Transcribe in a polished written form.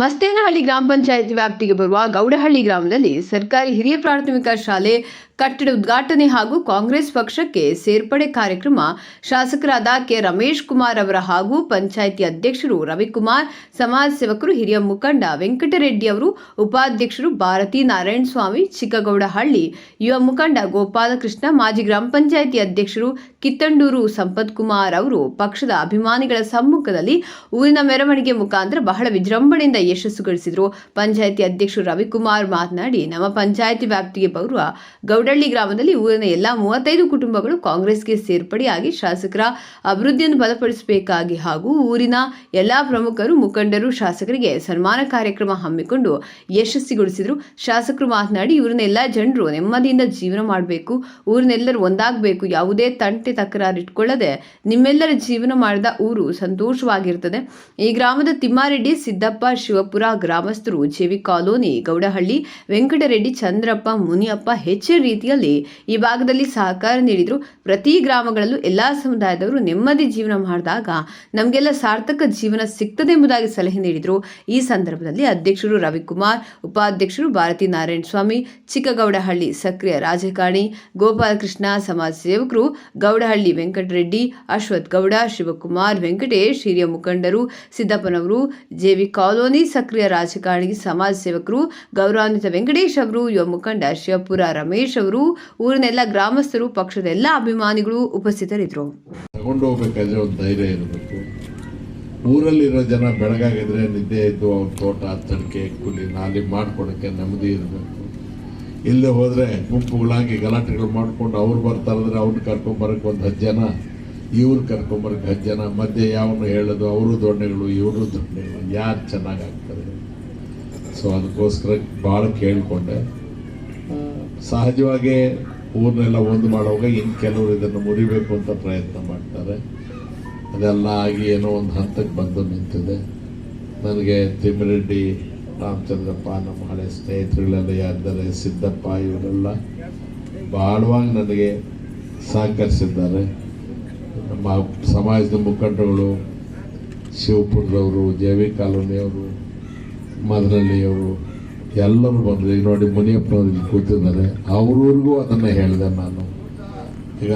ಮಸ್ತೇನಹಳ್ಳಿ ಗ್ರಾಮ ಪಂಚಾಯಿತಿ ವ್ಯಾಪ್ತಿಗೆ ಬರುವ ಗೌಡಹಳ್ಳಿ ಗ್ರಾಮದಲ್ಲಿ ಸರ್ಕಾರಿ ಹಿರಿಯ ಪ್ರಾಥಮಿಕ ಶಾಲೆ ಕಟ್ಟಡ ಉದ್ಘಾಟನೆ ಹಾಗೂ ಕಾಂಗ್ರೆಸ್ ಪಕ್ಷಕ್ಕೆ ಸೇರ್ಪಡೆ ಕಾರ್ಯಕ್ರಮ ಶಾಸಕರಾದ ಕೆ ರಮೇಶ್ ಕುಮಾರ್ ಅವರ ಹಾಗೂ ಪಂಚಾಯಿತಿ ಅಧ್ಯಕ್ಷರು ರವಿಕುಮಾರ್, ಸಮಾಜ ಸೇವಕರು, ಹಿರಿಯ ಮುಖಂಡ ವೆಂಕಟರೆಡ್ಡಿ ಅವರು, ಉಪಾಧ್ಯಕ್ಷರು ಭಾರತಿ ನಾರಾಯಣಸ್ವಾಮಿ, ಚಿಕ್ಕಗೌಡಹಳ್ಳಿ ಯುವ ಮುಖಂಡ ಗೋಪಾಲಕೃಷ್ಣ, ಮಾಜಿ ಗ್ರಾಮ ಪಂಚಾಯಿತಿ ಅಧ್ಯಕ್ಷರು ಕಿತ್ತಂಡೂರು ಸಂಪತ್ ಕುಮಾರ್ ಅವರು ಪಕ್ಷದ ಅಭಿಮಾನಿಗಳ ಸಮ್ಮುಖದಲ್ಲಿ ಊರಿನ ಮೆರವಣಿಗೆ ಮುಖಾಂತರ ಬಹಳ ವಿಜೃಂಭಣೆಯಿಂದ ಯಶಸ್ಸುಗೊಳಿಸಿದರು. ಪಂಚಾಯಿತಿ ಅಧ್ಯಕ್ಷರು ರವಿಕುಮಾರ್ ಮಾತನಾಡಿ, ನಮ್ಮ ಪಂಚಾಯಿತಿ ವ್ಯಾಪ್ತಿಗೆ ಬರುವ ಗೌಡಹಳ್ಳಿ ಗ್ರಾಮದಲ್ಲಿ ಊರಿನ ಎಲ್ಲಾ 35 ಕುಟುಂಬಗಳು ಕಾಂಗ್ರೆಸ್ಗೆ ಸೇರ್ಪಡೆಯಾಗಿ ಶಾಸಕರ ಅಭಿವೃದ್ಧಿಯನ್ನು ಬಲಪಡಿಸಬೇಕಾಗಿ ಹಾಗೂ ಊರಿನ ಎಲ್ಲಾ ಪ್ರಮುಖರು, ಮುಖಂಡರು, ಶಾಸಕರಿಗೆ ಸನ್ಮಾನ ಕಾರ್ಯಕ್ರಮ ಹಮ್ಮಿಕೊಂಡು ಯಶಸ್ವಿಗೊಳಿಸಿದರು. ಶಾಸಕರು ಮಾತನಾಡಿ, ಊರಿನ ಎಲ್ಲಾ ಜನರು ನೆಮ್ಮದಿಯಿಂದ ಜೀವನ ಮಾಡಬೇಕು, ಊರಿನೆಲ್ಲರೂ ಒಂದಾಗಬೇಕು, ಯಾವುದೇ ತಂಟೆ ತಕರಾರು ಇಟ್ಕೊಳ್ಳದೆ ನಿಮ್ಮೆಲ್ಲರ ಜೀವನ ಮಾಡಿದ ಊರು ಸಂತೋಷವಾಗಿರುತ್ತದೆ. ಈ ಗ್ರಾಮದ ತಿಮ್ಮಾರೆಡ್ಡಿ, ಸಿದ್ದಪ್ಪ, ಶಿವಪುರ ಗ್ರಾಮಸ್ಥರು, ಜೆವಿ ಕಾಲೋನಿ, ಗೌಡಹಳ್ಳಿ, ವೆಂಕಟರೆಡ್ಡಿ, ಚಂದ್ರಪ್ಪ, ಮುನಿಯಪ್ಪ ಹೆಚ್ಚಿನ ರೀತಿಯಲ್ಲಿ ಈ ಭಾಗದಲ್ಲಿ ಸಹಕಾರ ನೀಡಿದರು. ಪ್ರತಿ ಗ್ರಾಮಗಳಲ್ಲೂ ಎಲ್ಲಾ ಸಮುದಾಯದವರು ನೆಮ್ಮದಿ ಜೀವನ ಮಾಡಿದಾಗ ನಮಗೆಲ್ಲ ಸಾರ್ಥಕ ಜೀವನ ಸಿಗ್ತದೆ ಎಂಬುದಾಗಿ ಸಲಹೆ ನೀಡಿದರು. ಈ ಸಂದರ್ಭದಲ್ಲಿ ಅಧ್ಯಕ್ಷರು ರವಿಕುಮಾರ್, ಉಪಾಧ್ಯಕ್ಷರು ಭಾರತಿ ನಾರಾಯಣಸ್ವಾಮಿ, ಚಿಕ್ಕಗೌಡಹಳ್ಳಿ ಸಕ್ರಿಯ ರಾಜಕಾರಣಿ ಗೋಪಾಲಕೃಷ್ಣ, ಸಮಾಜ ಸೇವಕರು ಗೌಡಹಳ್ಳಿ ವೆಂಕಟರೆಡ್ಡಿ, ಅಶ್ವಥ್ ಗೌಡ, ಶಿವಕುಮಾರ್, ವೆಂಕಟೇಶ್, ಹಿರಿಯ ಮುಖಂಡರು ಸಿದ್ದಪ್ಪನವರು, ಜೆವಿ ಕಾಲೋನಿ ಸಕ್ರಿಯ ರಾಜಕಾರಣಿ ಸಮಾಜ ಸೇವಕರು ಗೌರವಾನ್ವಿತ ವೆಂಕಟೇಶ್ ಅವರು, ಯುವ ಮುಖಂಡ ಶಿವಪುರ ರಮೇಶ್ ಅವರು, ಊರಿನ ಎಲ್ಲ ಗ್ರಾಮಸ್ಥರು, ಪಕ್ಷದ ಎಲ್ಲ ಅಭಿಮಾನಿಗಳು ಉಪಸ್ಥಿತರಿದ್ದರು. ತಗೊಂಡು ಹೋಗ್ಬೇಕಾದ್ರೆ ಒಂದು ಧೈರ್ಯ ಇರಬೇಕು. ಊರಲ್ಲಿರೋ ಜನ ಬೆಳಗಾಗಿದ್ರೆ ನಿದ್ದೆ ಇದ್ದು ಅವ್ರ ತೋಟ, ತಡಿಕೆ, ಕುಲಿ, ನಾಲಿ ಮಾಡ್ಕೊಳಕ್ಕೆ ನೆಮ್ಮದಿ ಇರಬೇಕು. ಇಲ್ಲೇ ಹೋದ್ರೆ ಗುಂಪುಗಳಾಗಿ ಗಲಾಟೆಗಳು ಮಾಡ್ಕೊಂಡು ಅವ್ರು ಬರ್ತಾರಂದ್ರೆ ಅವ್ರನ್ನ ಕರ್ಕೊಂಬರಕ್ಕೆ ಒಂದು 10 ಜನ, ಇವ್ರು ಕರ್ಕೊಂಬರಕ್ಕೆ 10 ಜನ, ಮಧ್ಯೆ ಯಾವನು ಹೇಳೋದು ಅವರು ದೊಣ್ಣೆಗಳು ಇವರು ದೊಣ್ಣೆಗಳು, ಯಾರು ಚೆನ್ನಾಗಾಗ್ತದೆ. ಸೊ ಅದಕ್ಕೋಸ್ಕರ ಭಾಳ ಕೇಳಿಕೊಂಡೆ. ಸಹಜವಾಗಿ ಊರನ್ನೆಲ್ಲ ಒಂದು ಮಾಡುವಾಗ ಇನ್ನು ಕೆಲವರು ಇದನ್ನು ಮುರಿಬೇಕು ಅಂತ ಪ್ರಯತ್ನ ಮಾಡ್ತಾರೆ. ಅದೆಲ್ಲ ಆಗಿ ಏನೋ ಒಂದು ಹಂತಕ್ಕೆ ಬಂದು ನಿಂತಿದೆ. ನನಗೆ ತಿಮ್ಮಿರೆಡ್ಡಿ, ರಾಮಚಂದ್ರಪ್ಪ, ನಮ್ಮ ಹಳೆ ಸ್ನೇಹಿತರುಗಳೆಲ್ಲ ಯಾರಿದ್ದಾರೆ, ಸಿದ್ದಪ್ಪ, ಇವರೆಲ್ಲ ಬಹಳವಾಗಿ ನನಗೆ ಸಹಕರಿಸಿದ್ದಾರೆ. ನಮ್ಮ ಸಮಾಜದ ಮುಖಂಡರುಗಳು, ಶಿವಪುರದವರು, ಜೆವಿ ಕಾಲೋನಿಯವರು, ಮದನಹಳ್ಳಿಯವರು ಎಲ್ಲರೂ ಬಂದರು. ಈಗ ನೋಡಿ ಮುನಿಯಪ್ಪನವ್ರು ಇಲ್ಲಿ ಕೂತಿದ್ದಾರೆ, ಅವ್ರವ್ರಿಗೂ ಅದನ್ನು ಹೇಳಿದೆ ನಾನು. ಈಗ